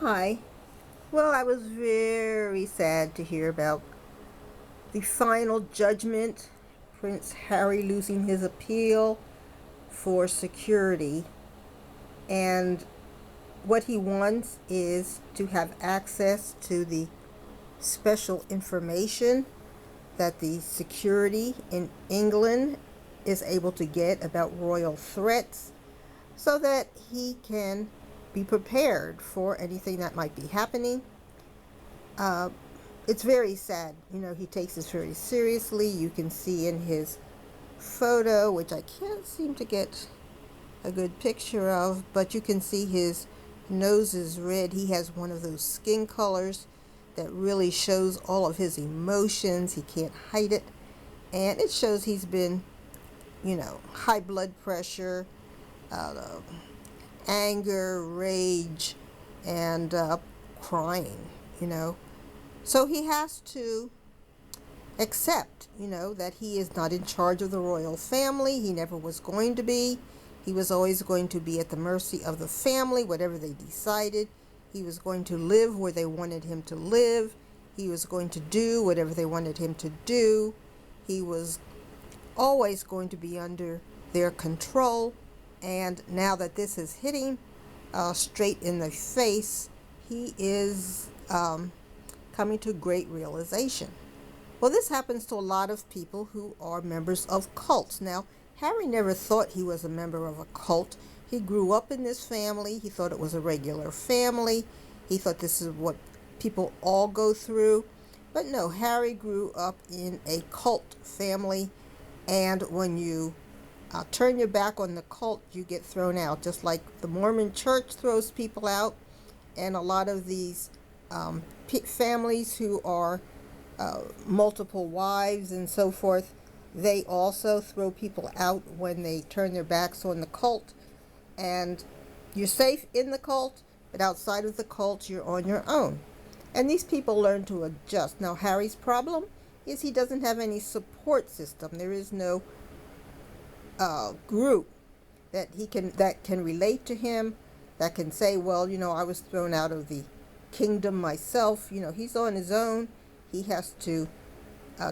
Hi. Well, I was very sad to hear about the final judgment, Prince Harry losing his appeal for security. And what he wants is to have access to the special information that the security in England is able to get about royal threats so that he can be prepared for anything that might be happening. Uh, it's very sad. He takes this very seriously. You can see in his photo, which I can't seem to get a good picture of, but you can see his nose is red. He has one of those skin colors that really shows all of his emotions. He can't hide it. And it shows he's been, high blood pressure, uh, anger, rage, and crying, you know. So he has to accept, that he is not in charge of the royal family. He never was going to be. He was always going to be at the mercy of the family, whatever they decided. He was going to live where they wanted him to live. He was going to do whatever they wanted him to do. He was always going to be under their control. And now that this is hitting straight in the face, he is coming to great realization. Well, this happens to a lot of people who are members of cults. Now, Harry never thought he was a member of a cult. He grew up in this family. He thought it was a regular family. He thought this is what people all go through. But no, Harry grew up in a cult family. And when you turn your back on the cult, you get thrown out. Just like the Mormon church throws people out. And a lot of these families who are multiple wives and so forth, they also throw people out when they turn their backs on the cult. And you're safe in the cult, but outside of the cult, you're on your own. And these people learn to adjust. Now, Harry's problem is he doesn't have any support system. There is no group that can relate to him, that can say, well, I was thrown out of the kingdom myself. He's on his own. He has to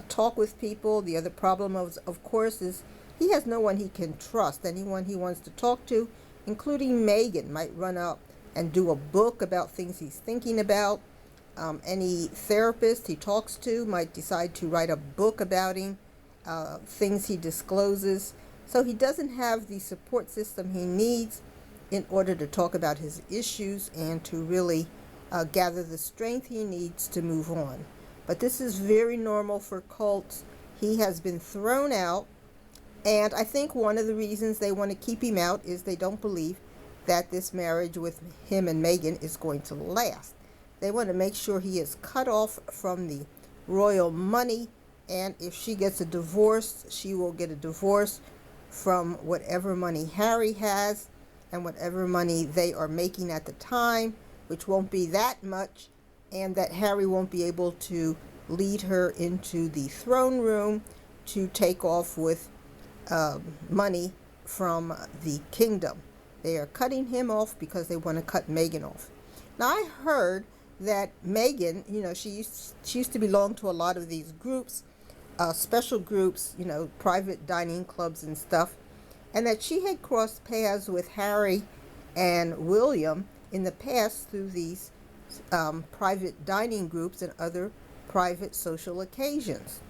talk with people. The other problem, of course, is he has no one he can trust. Anyone he wants to talk to, including Meghan, might run up and do a book about things he's thinking about. Any therapist he talks to might decide to write a book about him, things he discloses. So he doesn't have the support system he needs in order to talk about his issues and to really gather the strength he needs to move on. But this is very normal for cults. He has been thrown out, and I think one of the reasons they want to keep him out is they don't believe that this marriage with him and Meghan is going to last. They want to make sure he is cut off from the royal money, and if she gets a divorce, she will get a divorce from whatever money Harry has and whatever money they are making at the time, which won't be that much, and that Harry won't be able to lead her into the throne room to take off with money from the kingdom. They are cutting him off because they want to cut Meghan off. Now, I heard that Meghan, she used to belong to a lot of these groups, special groups, private dining clubs and stuff, and that she had crossed paths with Harry and William in the past through these private dining groups and other private social occasions.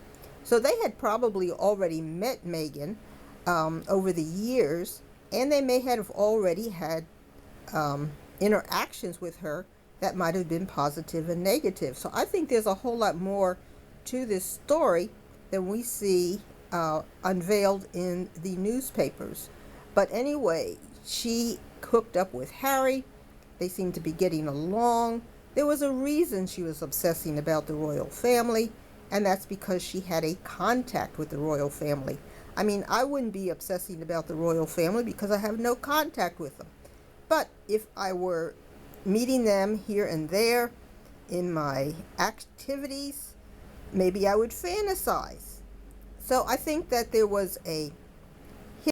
So they had probably already met Meghan over the years, and they may have already had interactions with her that might have been positive and negative. So I think there's a whole lot more to this story than we see unveiled in the newspapers. But anyway, she hooked up with Harry. They seemed to be getting along. There was a reason she was obsessing about the royal family, and that's because she had a contact with the royal family. I mean, I wouldn't be obsessing about the royal family because I have no contact with them. But if I were meeting them here and there in my activities, maybe I would fantasize. So I think that there was a